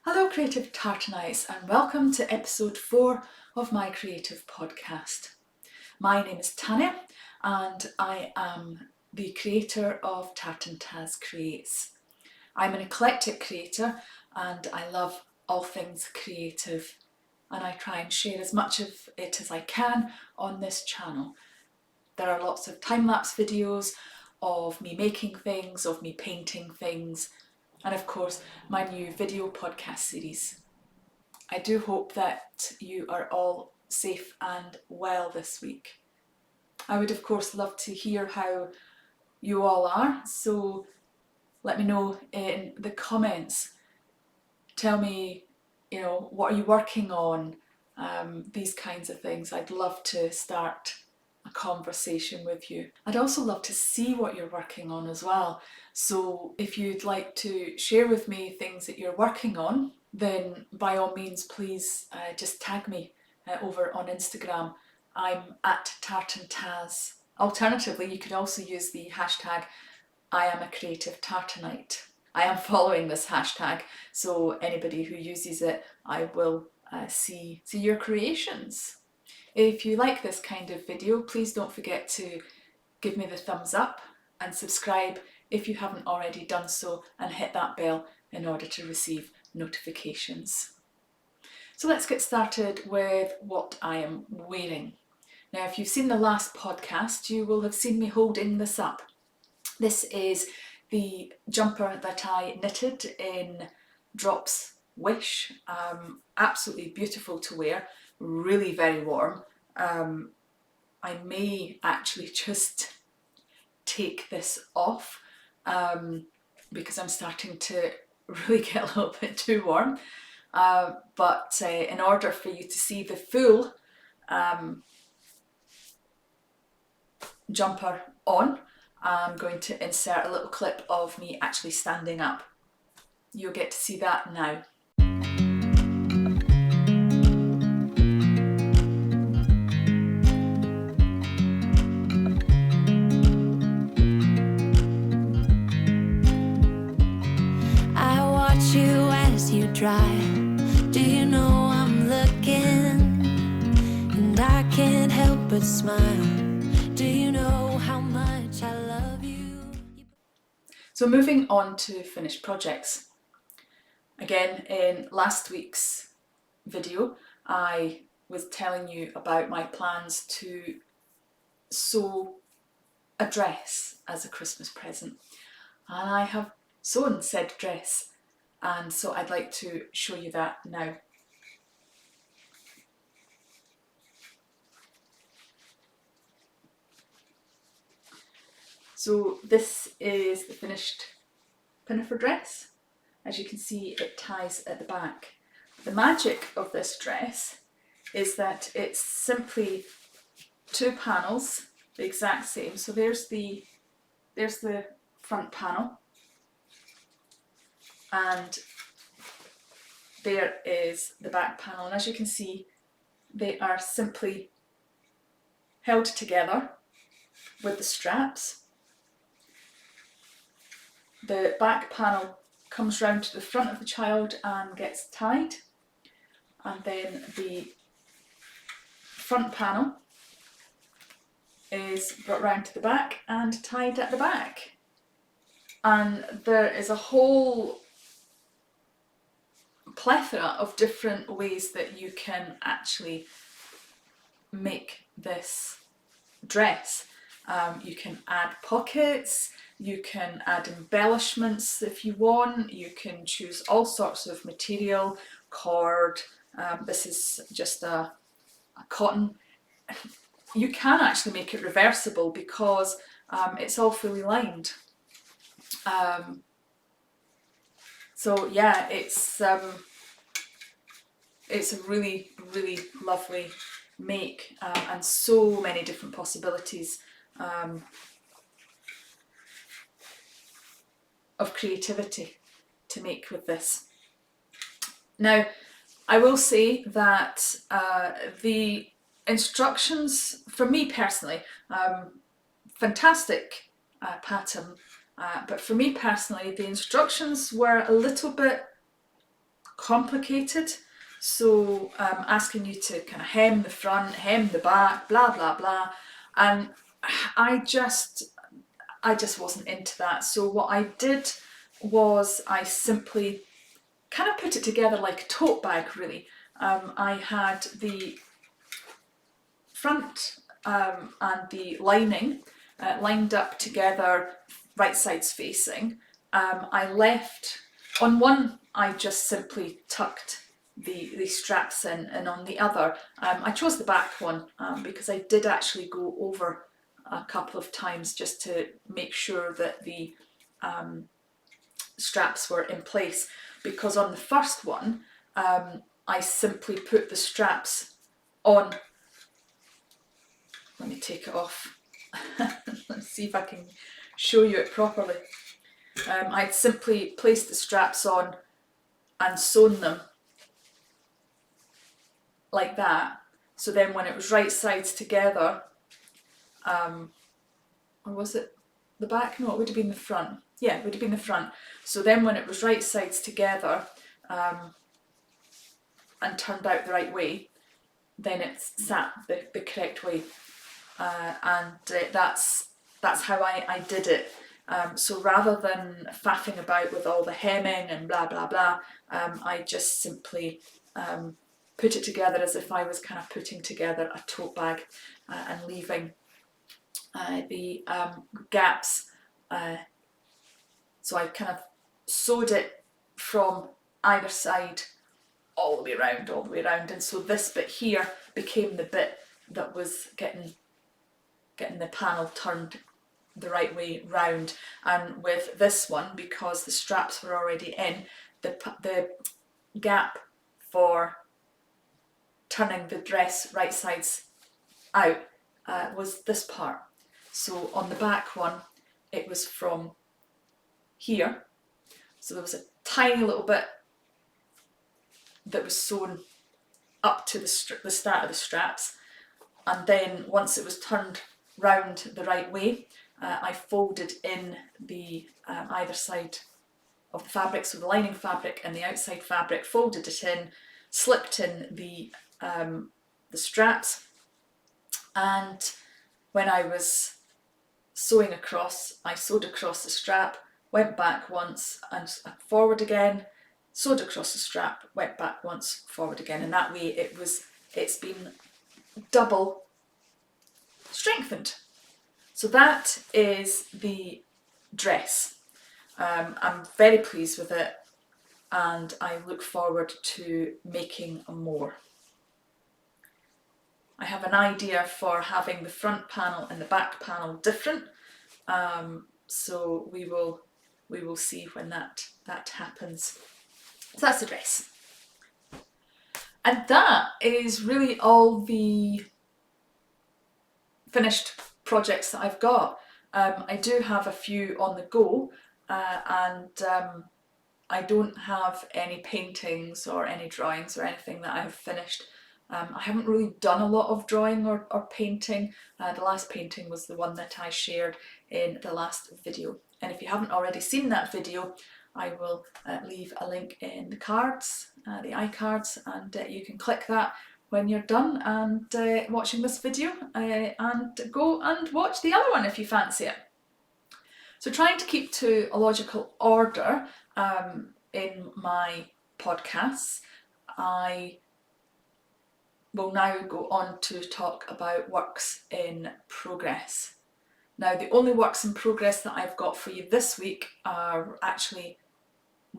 Hello creative Tartanites and welcome to episode 4 of my creative podcast. My name is Tanya and I am the creator of Tartantaz Creates. I'm an eclectic creator and I love all things creative, and I try and share as much of it as I can on this channel. There are lots of time-lapse videos of me making things, of me painting things, and of course my new video podcast series. I do hope that you are all safe and well this week. I would of course love to hear how you all are, so let me know in the comments. Tell me, what are you working on? These kinds of things. I'd love to start a conversation with you. I'd also love to see what you're working on as well. So if you'd like to share with me things that you're working on, then by all means please just tag me over on Instagram. I'm at Tartantaz. Alternatively, you could also use the hashtag I am a creative Tartanite. I am following this hashtag, so anybody who uses it, I will see your creations. If you like this kind of video, please don't forget to give me the thumbs up and subscribe if you haven't already done so, and hit that bell in order to receive notifications. So let's get started with what I am wearing. Now, if you've seen the last podcast, you will have seen me holding this up. This is the jumper that I knitted in Drop's Wish. Absolutely beautiful to wear, really very warm. I may actually just take this off because I'm starting to really get a little bit too warm. But in order for you to see the full jumper on, I'm going to insert a little clip of me actually standing up. You'll get to see that now. I watch you as you drive. Do you know I'm looking? And I can't help but smile. Do you know how much I love you? So moving on to finished projects. Again, in last week's video, I was telling you about my plans to sew a dress as a Christmas present. And I have sewn said dress, and so I'd like to show you that now. So this is the finished Piniford dress. As you can see, it ties at the back. The magic of this dress is that it's simply 2 panels, the exact same. So there's the front panel, and there is the back panel. And as you can see, they are simply held together with the straps. The back panel comes round to the front of the child and gets tied, and then the front panel is brought round to the back and tied at the back. And there is a whole plethora of different ways that you can actually make this dress. You can add pockets, you can add embellishments if you want, you can choose all sorts of material, cord. This is just a cotton. You can actually make it reversible because it's all fully lined. So yeah, it's a really, really lovely make, and so many different possibilities of creativity to make with this. Now, I will say that the instructions, for me personally, fantastic pattern, but for me personally, the instructions were a little bit complicated. So asking you to kind of hem the front, hem the back, blah, blah, blah. And I just wasn't into that. So what I did was I simply kind of put it together like a tote bag, really. I had the front and the lining lined up together, right sides facing. I left, on one I just simply tucked the straps in, and on the other I chose the back one because I did actually go over a couple of times just to make sure that the straps were in place, because on the first one I simply put the straps on. Let me take it off. Let's see if I can show you it properly. I'd simply placed the straps on and sewn them like that. So then when it was right sides together, or was it the back? No, it would have been the front. Yeah, it would have been the front. So then when it was right sides together and turned out the right way, then it sat the correct way. That's how I did it. So rather than faffing about with all the hemming and blah blah blah, I just simply put it together as if I was kind of putting together a tote bag and leaving the gaps. So I kind of sewed it from either side all the way around, and so this bit here became the bit that was getting the panel turned the right way round. And with this one, because the straps were already in, the gap for turning the dress right sides out was this part. So on the back one, it was from here, so there was a tiny little bit that was sewn up to the start of the straps, and then once it was turned round the right way, I folded in the either side of the fabric, so the lining fabric and the outside fabric, folded it in, slipped in the straps, and when I was sewing across, I sewed across the strap, went back once and forward again, sewed across the strap, went back once, forward again, and that way it's been double strengthened. So that is the dress. I'm very pleased with it, and I look forward to making more. I have an idea for having the front panel and the back panel different, so we will see when that happens. So that's the dress. And that is really all the finished projects that I've got. I do have a few on the go, and I don't have any paintings or any drawings or anything that I have finished. I haven't really done a lot of drawing or painting. The last painting was the one that I shared in the last video. And if you haven't already seen that video, I will leave a link in the cards, the iCards, and you can click that when you're done and watching this video, and go and watch the other one if you fancy it. So trying to keep to a logical order in my podcasts, I will now go on to talk about works in progress. Now, the only works in progress that I've got for you this week are actually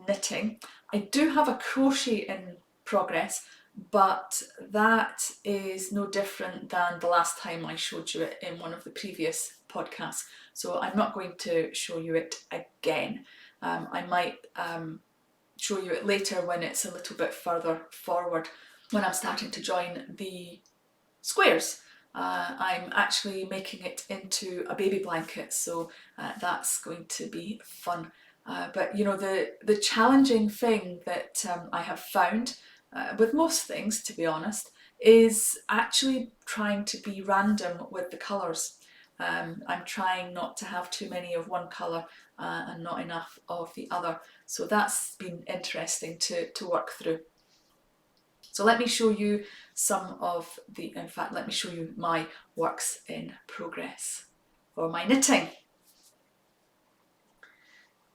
knitting. I do have a crochet in progress, but that is no different than the last time I showed you it in one of the previous podcasts. So I'm not going to show you it again. I might show you it later when it's a little bit further forward, when I'm starting to join the squares. I'm actually making it into a baby blanket, so that's going to be fun. But you know, the challenging thing that I have found with most things, to be honest, is actually trying to be random with the colours. I'm trying not to have too many of one colour and not enough of the other. So that's been interesting to work through. So let me show you let me show you my works in progress for my knitting.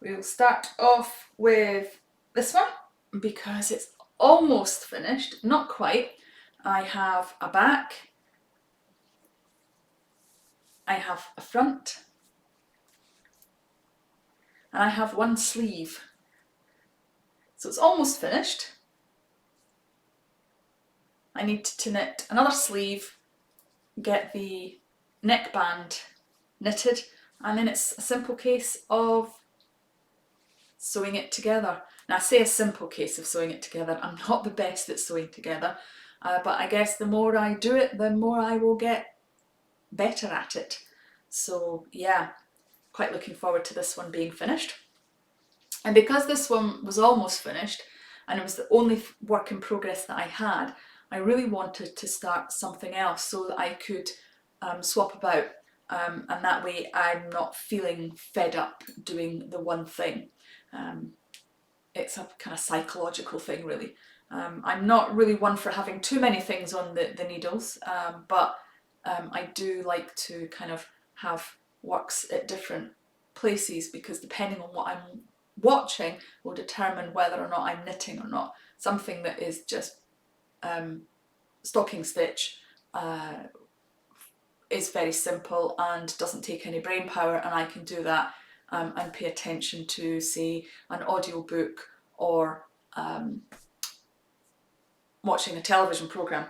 We'll start off with this one because it's almost finished, not quite. I have a back, I have a front, and I have one sleeve. So it's almost finished. I need to knit another sleeve, get the neckband knitted, and then it's a simple case of sewing it together. Now I say a simple case of sewing it together. I'm not the best at sewing together, but I guess the more I do it, the more I will get better at it. So yeah, quite looking forward to this one being finished. And because this one was almost finished and it was the only work in progress that I had, I really wanted to start something else so that I could swap about, and that way I'm not feeling fed up doing the one thing. It's a kind of psychological thing, really. I'm not really one for having too many things on the needles, but I do like to kind of have works at different places, because depending on what I'm watching will determine whether or not I'm knitting or not. Something that is just stocking stitch is very simple and doesn't take any brain power, and I can do that and pay attention to, say, an audiobook or watching a television programme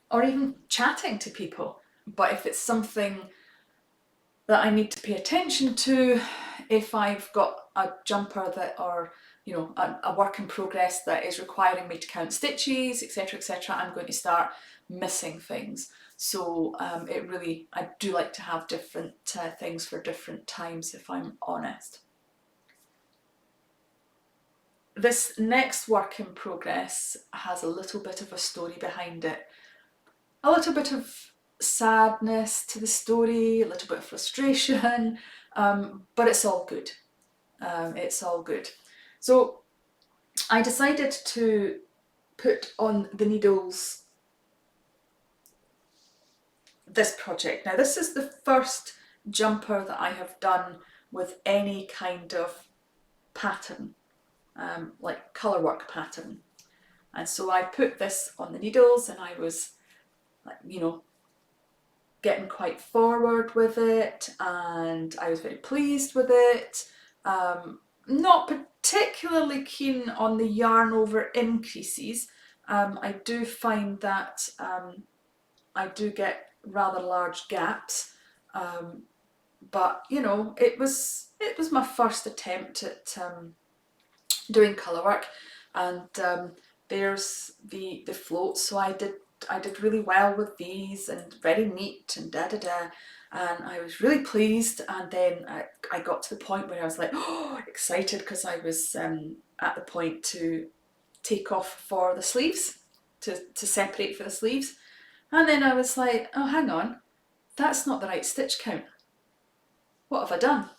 or even chatting to people. But if it's something that I need to pay attention to, if I've got a jumper that, or you know, a work in progress that is requiring me to count stitches, etc., etc., I'm going to start missing things. So I do like to have different things for different times, if I'm honest. This next work in progress has a little bit of a story behind it. A little bit of sadness to the story, a little bit of frustration, but it's all good. It's all good. So I decided to put on the needles this project. Now this is the first jumper that I have done with any kind of pattern, like colour work pattern. And so I put this on the needles and I was, you know, getting quite forward with it, and I was very pleased with it. Not particularly keen on the yarn over increases. I do find that I do get rather large gaps, but you know, it was my first attempt at doing colour work, and there's the floats. So I did really well with these, and very neat and and I was really pleased. And then I got to the point where I was like, oh, excited, because I was at the point to take off for the sleeves, to separate for the sleeves. And then I was like, oh, hang on, that's not the right stitch count. What have I done?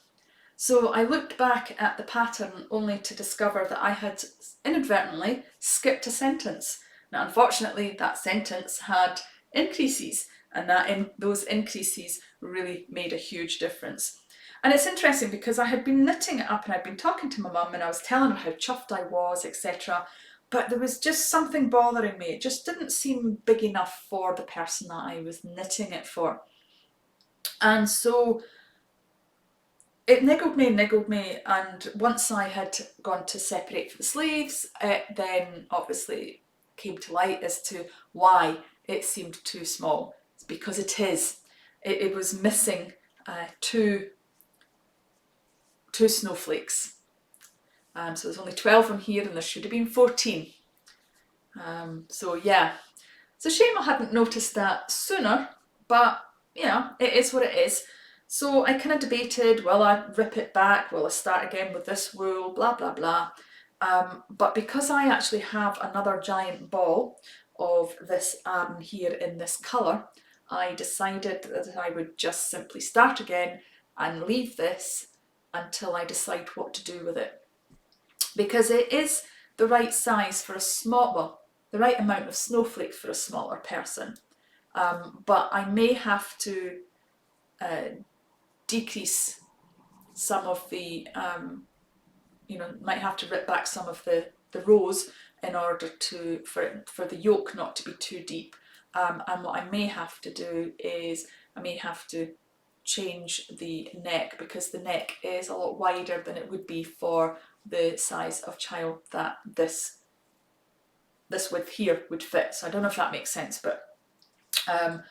So I looked back at the pattern only to discover that I had inadvertently skipped a sentence. Now, unfortunately, that sentence had increases, and those increases really made a huge difference. And it's interesting because I had been knitting it up and I'd been talking to my mum and I was telling her how chuffed I was, etc. But there was just something bothering me. It just didn't seem big enough for the person that I was knitting it for. And so it niggled me, and once I had gone to separate for the sleeves, it then obviously came to light as to why it seemed too small. It's because it is. It was missing two snowflakes. So there's only 12 on here and there should have been 14. So yeah, it's a shame I hadn't noticed that sooner, but you know, it is what it is. So I kind of debated, will I rip it back? Will I start again with this wool? Blah, blah, blah. But because I actually have another giant ball of this here in this colour, I decided that I would just simply start again and leave this until I decide what to do with it. Because it is the right size for a small, well, the right amount of snowflakes for a smaller person. But I may have to decrease some of the, might have to rip back some of the rows in order for the yoke not to be too deep. And what I may have to do is I may have to change the neck, because the neck is a lot wider than it would be for the size of child that this width here would fit. So I don't know if that makes sense, but I'm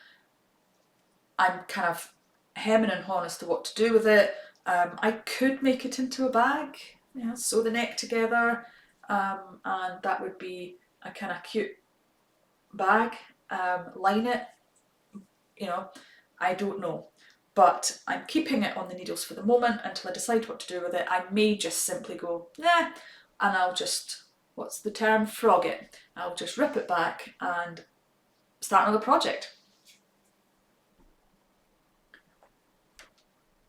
kind of hemming and hawing as to what to do with it. I could make it into a bag, sew the neck together, and that would be a kind of cute bag. Line it, I don't know. But I'm keeping it on the needles for the moment until I decide what to do with it. I may just simply go, and I'll just, what's the term, frog it. I'll just rip it back and start another project.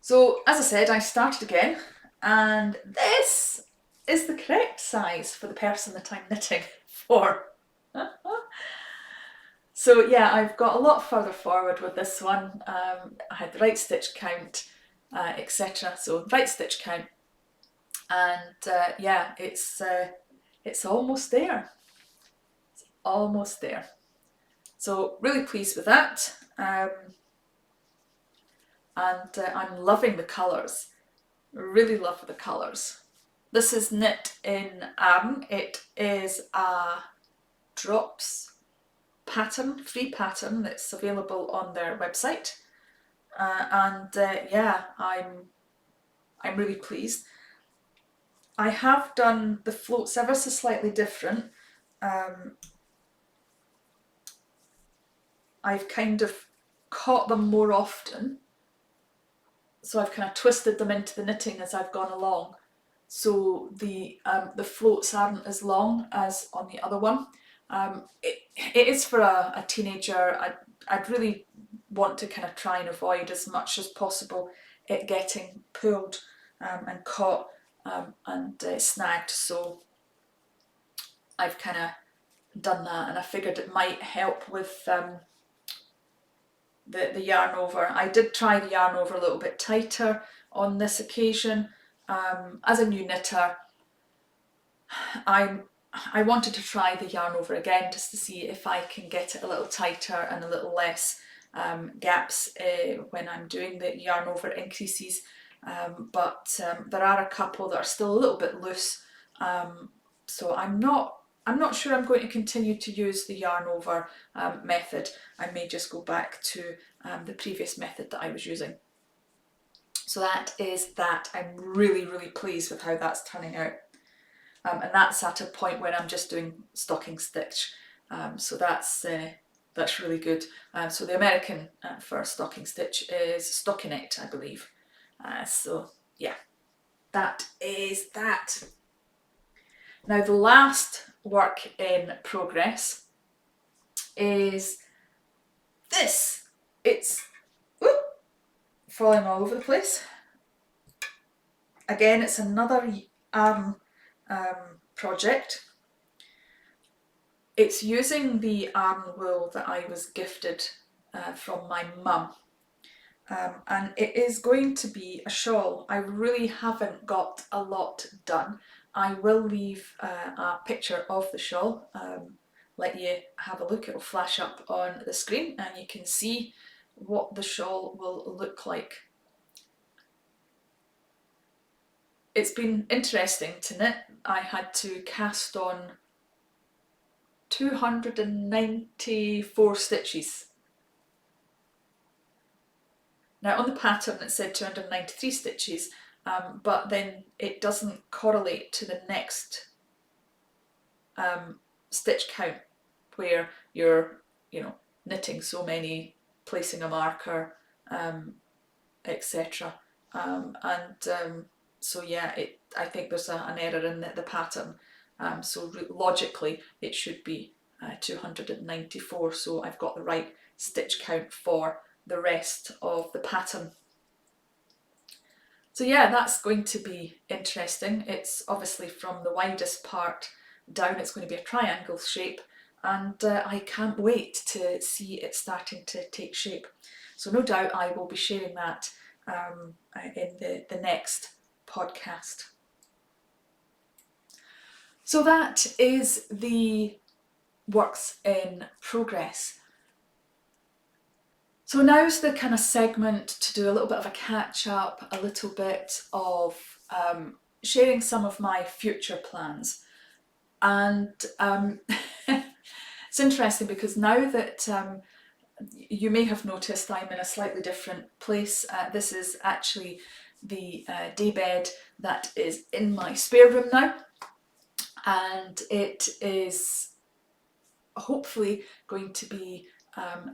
So as I said, I started again, and this is the correct size for the person that I'm knitting for. So yeah, I've got a lot further forward with this one. I had the right stitch count, etc. So right stitch count, and yeah, it's almost there. It's almost there. So really pleased with that, and I'm loving the colours. Really love the colours. This is knit in Arden. It is a drops pattern, free pattern that's available on their website, and yeah, I'm really pleased. I have done the floats ever so slightly different. I've kind of caught them more often, so I've kind of twisted them into the knitting as I've gone along, so the floats aren't as long as on the other one. It is for a teenager. I'd really want to kind of try and avoid as much as possible it getting pulled and caught and snagged, so I've kind of done that, and I figured it might help with the yarn over. I did try the yarn over a little bit tighter on this occasion. As a new knitter, I wanted to try the yarn over again just to see if I can get it a little tighter and a little less gaps when I'm doing the yarn over increases, but there are a couple that are still a little bit loose, so I'm not sure I'm going to continue to use the yarn over method. I may just go back to the previous method that I was using. So that is that. I'm really, really pleased with how that's turning out. And that's at a point where I'm just doing stocking stitch. So that's really good. So the American for stocking stitch is stockinette, I believe. So yeah, that is that. Now the last work in progress is this. It's falling all over the place. Again, it's another project. It's using the Arden wool that I was gifted from my mum, and it is going to be a shawl. I really haven't got a lot done. I will leave a picture of the shawl, let you have a look. It will flash up on the screen and you can see what the shawl will look like. It's been interesting to knit. I had to cast on 294 stitches. Now on the pattern it said 293 stitches, but then it doesn't correlate to the next stitch count where you're, knitting so many, placing a marker, etc. So yeah, I think there's an error in the pattern. So logically it should be 294, so I've got the right stitch count for the rest of the pattern. So yeah, that's going to be interesting. It's obviously from the widest part down, it's going to be a triangle shape, and I can't wait to see it starting to take shape. So no doubt I will be sharing that in the next podcast. So that is the works in progress. So now's the kind of segment to do a little bit of a catch up, a little bit of sharing some of my future plans. And it's interesting because now that you may have noticed I'm in a slightly different place. This is actually the daybed that is in my spare room now, and it is hopefully going to be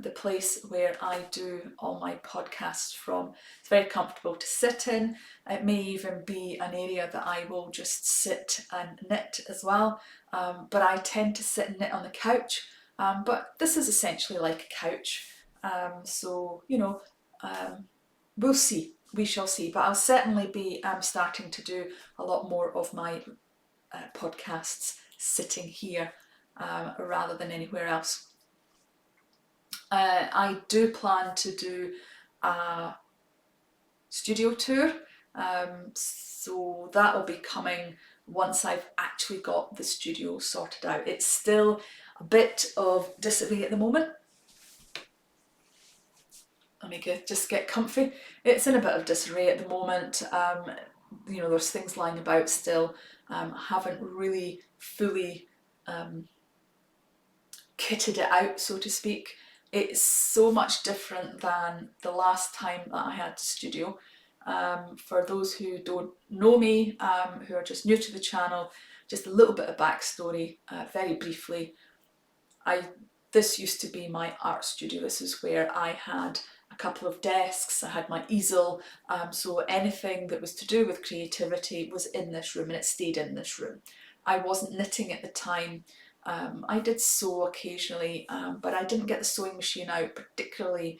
the place where I do all my podcasts from. It's very comfortable to sit in. It may even be an area that I will just sit and knit as well, but I tend to sit and knit on the couch, but this is essentially like a couch, so you know, we'll see, we shall see, but I'll certainly be starting to do a lot more of my podcasts sitting here rather than anywhere else. I do plan to do a studio tour, so that will be coming once I've actually got the studio sorted out. It's still a bit of disarray at the moment. Let me just get comfy. It's in a bit of disarray at the moment. You know, there's things lying about still. I haven't really fully kitted it out, so to speak. It's so much different than the last time that I had the studio. For those who don't know me, who are just new to the channel, just a little bit of backstory, very briefly. This used to be my art studio. This is where I had a couple of desks, I had my easel, so anything that was to do with creativity was in this room, and it stayed in this room. I wasn't knitting at the time. I did sew occasionally, but I didn't get the sewing machine out particularly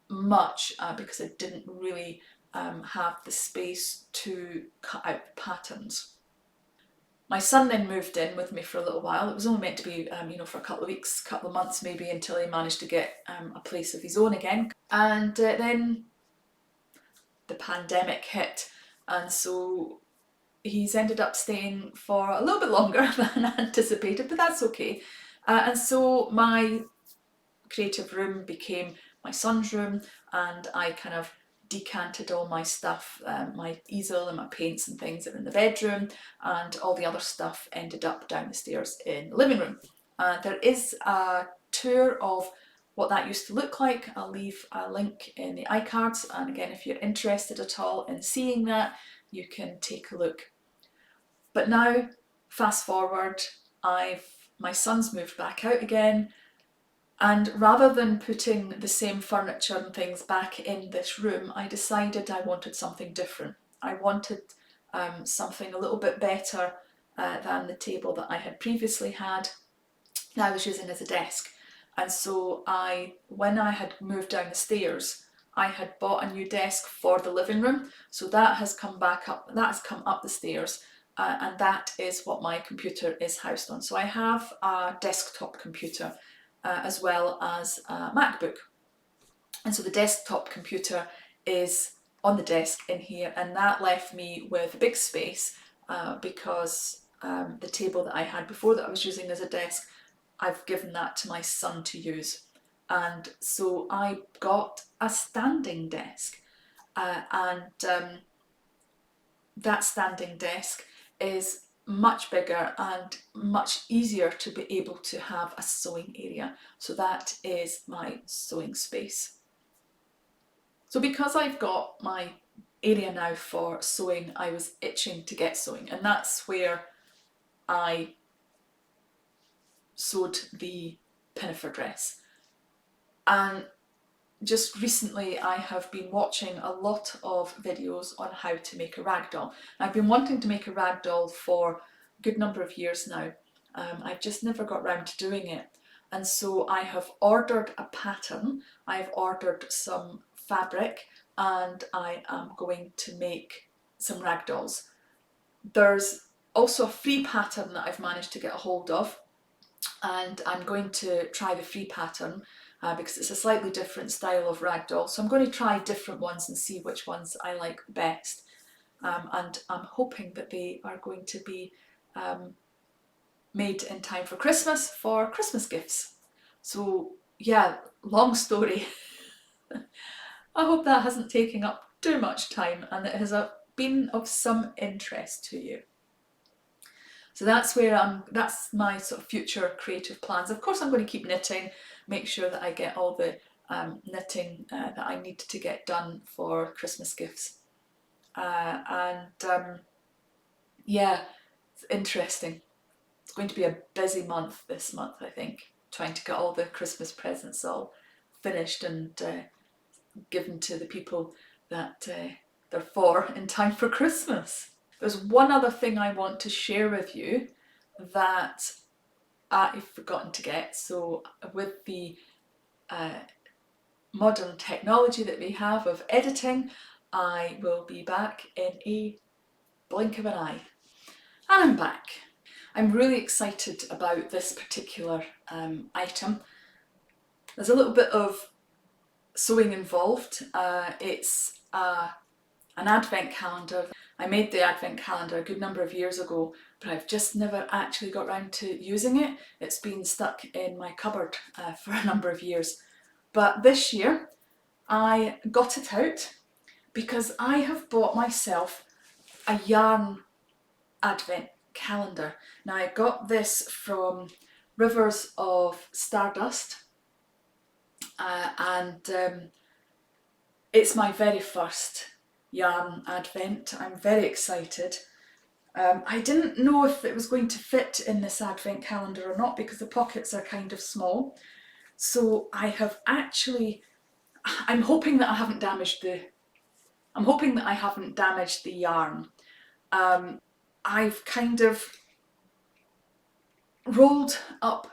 much because I didn't really have the space to cut out the patterns. My son then moved in with me for a little while. It was only meant to be, you know, for a couple of weeks, couple of months maybe, until he managed to get a place of his own again. And then the pandemic hit, and so he's ended up staying for a little bit longer than anticipated, but that's okay. And so my creative room became my son's room, and I kind of decanted all my stuff, my easel and my paints and things are in the bedroom, and all the other stuff ended up down the stairs in the living room. There is a tour of what that used to look like. I'll leave a link in the iCards, and again, if you're interested at all in seeing that, you can take a look. But now, fast forward, my son's moved back out again, and rather than putting the same furniture and things back in this room, I decided I wanted something different. I wanted something a little bit better than the table that I had previously had, that I was using as a desk. And so when I had moved down the stairs, I had bought a new desk for the living room. So that has come back up, that has come up the stairs, and that is what my computer is housed on. So I have a desktop computer as well as a MacBook. And so the desktop computer is on the desk in here, and that left me with a big space because the table that I had before that I was using as a desk, I've given that to my son to use. And so I got a standing desk, and that standing desk is much bigger and much easier to be able to have a sewing area. So that is my sewing space. So because I've got my area now for sewing, I was itching to get sewing, and that's where I sewed the Piniford dress. And just recently I have been watching a lot of videos on how to make a ragdoll. I've been wanting to make a ragdoll for a good number of years now. I've just never got round to doing it. and so I have ordered a pattern, I've ordered some fabric, and I am going to make some ragdolls. There's also a free pattern that I've managed to get a hold of, and I'm going to try the free pattern because it's a slightly different style of ragdoll. So I'm going to try different ones and see which ones I like best. And I'm hoping that they are going to be made in time for Christmas, for Christmas gifts. So yeah, long story. I hope that hasn't taken up too much time and it has been of some interest to you. So that's that's my sort of future creative plans. Of course, I'm going to keep knitting, make sure that I get all the knitting that I need to get done for Christmas gifts. Yeah, it's interesting. It's going to be a busy month this month, I think, trying to get all the Christmas presents all finished and given to the people that they're for in time for Christmas. There's one other thing I want to share with you that I've forgotten to get. So with the modern technology that we have of editing, I will be back in a blink of an eye. And I'm back. I'm really excited about this particular item. There's a little bit of sewing involved. It's an advent calendar. I made the advent calendar a good number of years ago, but I've just never actually got around to using it. It's been stuck in my cupboard for a number of years. But this year I got it out because I have bought myself a yarn advent calendar. Now I got this from Rivers of Stardust and it's my very first yarn advent. I'm very excited. I didn't know if it was going to fit in this advent calendar or not because the pockets are kind of small. So I have actually, I'm hoping that I haven't damaged the yarn. I've kind of rolled up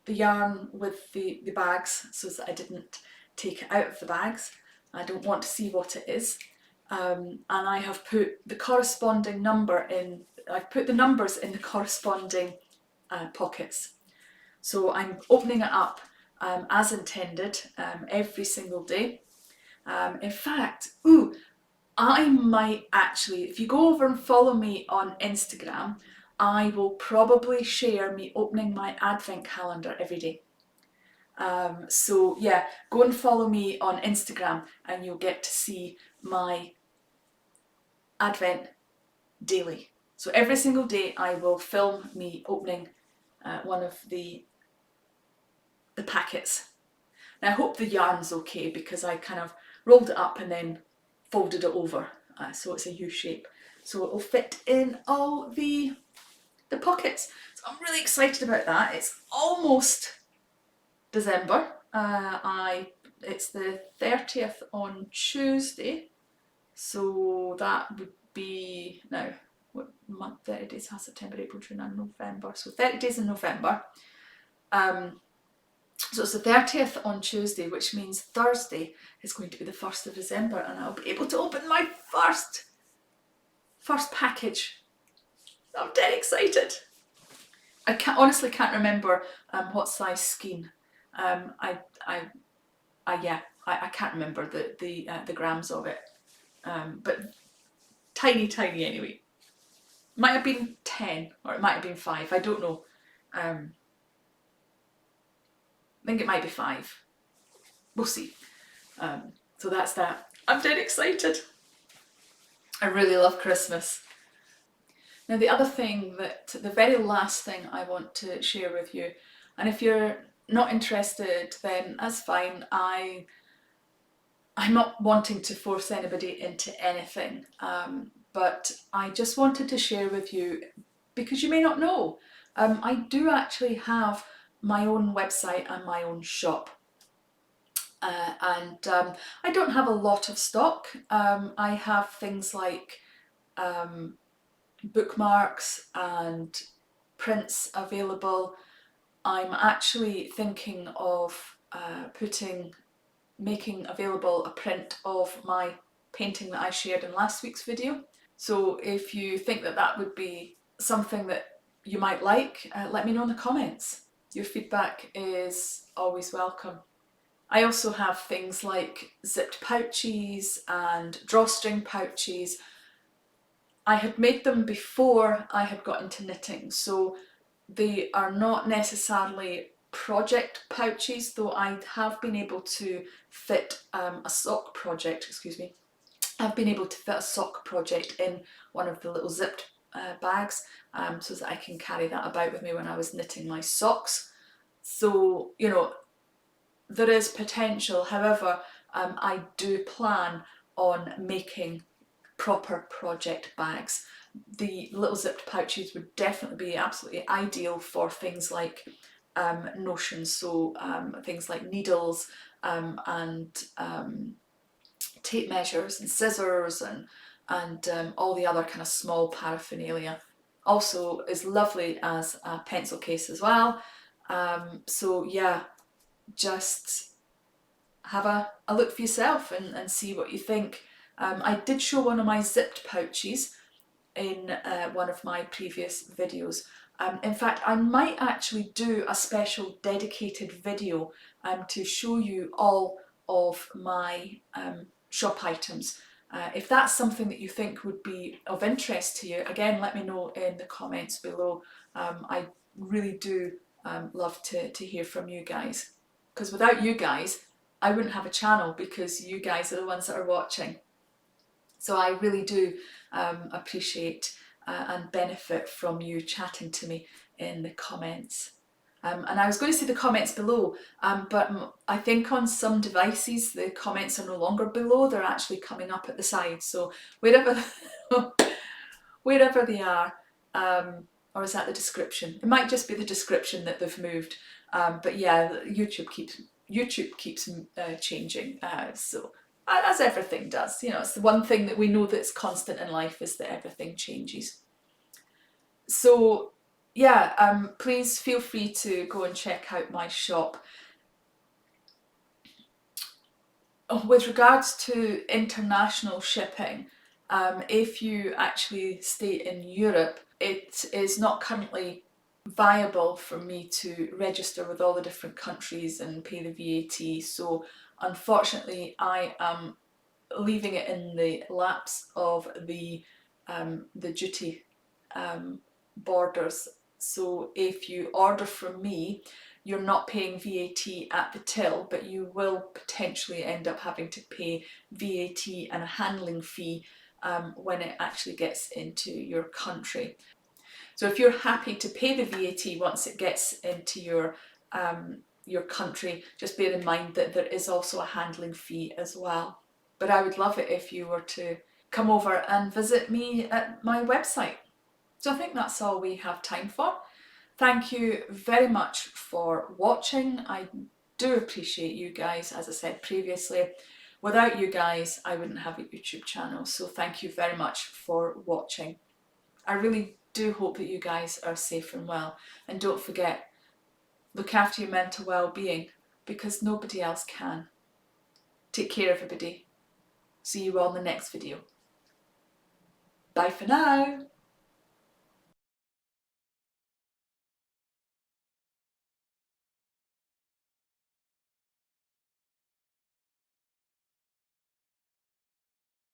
the yarn with the bags so that I didn't take it out of the bags. I don't want to see what it is. And I have put the corresponding number in, I've put the numbers in the corresponding pockets. So I'm opening it up as intended every single day. In fact, I might actually, if you go over and follow me on Instagram, I will probably share me opening my advent calendar every day. So yeah, go and follow me on Instagram and you'll get to see my advent daily. So every single day I will film me opening one of the packets. Now I hope the yarn's okay because I kind of rolled it up and then folded it over so it's a U shape. So it will fit in all the pockets. So I'm really excited about that. It's almost December. It's the 30th on Tuesday. So that would be, now, what month? 30 days has September, April, June and November. So 30 days in November. So it's the 30th on Tuesday, which means Thursday is going to be the 1st of December and I'll be able to open my first package. I'm dead excited. I honestly can't remember what size skein. I can't remember the grams of it. But tiny anyway. Might have been 10 or it might have been 5, I don't know. I think it might be 5. We'll see. So that's that. I'm dead excited. I really love Christmas. Now the other thing the very last thing I want to share with you, and if you're not interested then that's fine, I'm not wanting to force anybody into anything, but I just wanted to share with you, because you may not know, I do actually have my own website and my own shop. I don't have a lot of stock. I have things like bookmarks and prints available. I'm actually thinking of making available a print of my painting that I shared in last week's video. So if you think that that would be something that you might like, let me know in the comments. Your feedback is always welcome. I also have things like zipped pouches and drawstring pouches. I had made them before I had got into knitting, so they are not necessarily project pouches, though I have been able to fit a sock project, excuse me, I've been able to fit a sock project in one of the little zipped bags so that I can carry that about with me when I was knitting my socks. So, you know, there is potential. However, I do plan on making proper project bags. The little zipped pouches would definitely be absolutely ideal for things like notions, so things like needles and tape measures and scissors and all the other kind of small paraphernalia. Also is lovely as a pencil case as well. So yeah, just have a look for yourself and see what you think. I did show one of my zipped pouches in one of my previous videos. In fact, I might actually do a special dedicated video to show you all of my shop items. If that's something that you think would be of interest to you, again, let me know in the comments below. I really do love to hear from you guys, because without you guys, I wouldn't have a channel, because you guys are the ones that are watching. So I really do appreciate and benefit from you chatting to me in the comments. And I was going to see the comments below, but I think on some devices the comments are no longer below, they're actually coming up at the side. So wherever, wherever they are, or is that the description? It might just be the description that they've moved. But yeah, YouTube keeps changing. So as everything does, you know, it's the one thing that we know that's constant in life, is that everything changes. So yeah, please feel free to go and check out my shop. With regards to international shipping, if you actually stay in Europe, it is not currently viable for me to register with all the different countries and pay the VAT. So unfortunately, I am leaving it in the laps of the duty borders. So if you order from me, you're not paying VAT at the till, but you will potentially end up having to pay VAT and a handling fee when it actually gets into your country. So if you're happy to pay the VAT once it gets into your country, just bear in mind that there is also a handling fee as well. But I would love it if you were to come over and visit me at my website. So I think that's all we have time for. Thank you very much for watching. I do appreciate you guys, as I said previously. Without you guys, I wouldn't have a YouTube channel. So thank you very much for watching. I really do hope that you guys are safe and well. And don't forget, look after your mental well-being, because nobody else can. Take care, everybody. See you all in the next video. Bye for now.